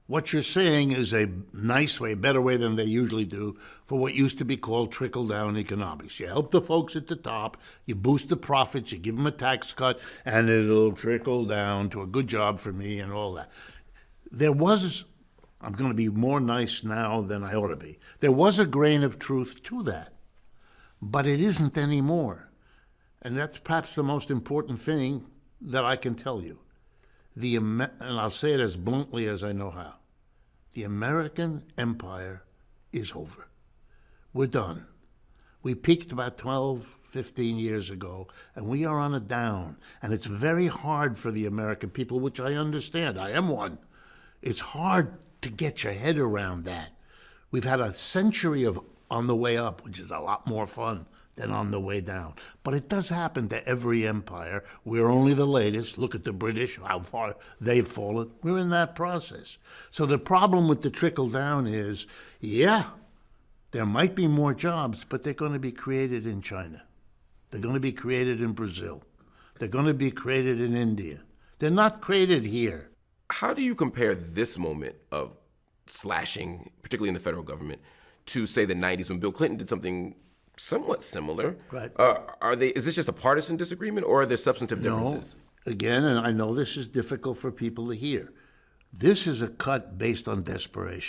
What you're saying is a nice way, better way than they usually do, for what used to be called trickle-down economics. You help the folks at the top, you boost the profits, you give them a tax cut, and it'll trickle down to a good job for me and all that. I'm going to be more nice now than I ought to be. There was a grain of truth to that, but it isn't anymore. And that's perhaps the most important thing that I can tell you. And I'll say it as bluntly as I know how. The American empire is over. We're done. We peaked about 12, 15 years ago, and we are on a down. And it's very hard for the American people, which I understand. I am one. It's hard to get your head around that. We've had a century of on the way up, which is a lot more fun than on the way down. But it does happen to every empire. We're only the latest. Look at the British, how far they've fallen. We're in that process. So the problem with the trickle down is, yeah, there might be more jobs, but they're going to be created in China. They're going to be created in Brazil. They're going to be created in India. They're not created here. How do you compare this moment of slashing, particularly in the federal government, to, say, the 90s when Bill Clinton did something somewhat similar? Right. Is this just a partisan disagreement, or are there substantive differences? No. Again, and I know this is difficult for people to hear, this is a cut based on desperation.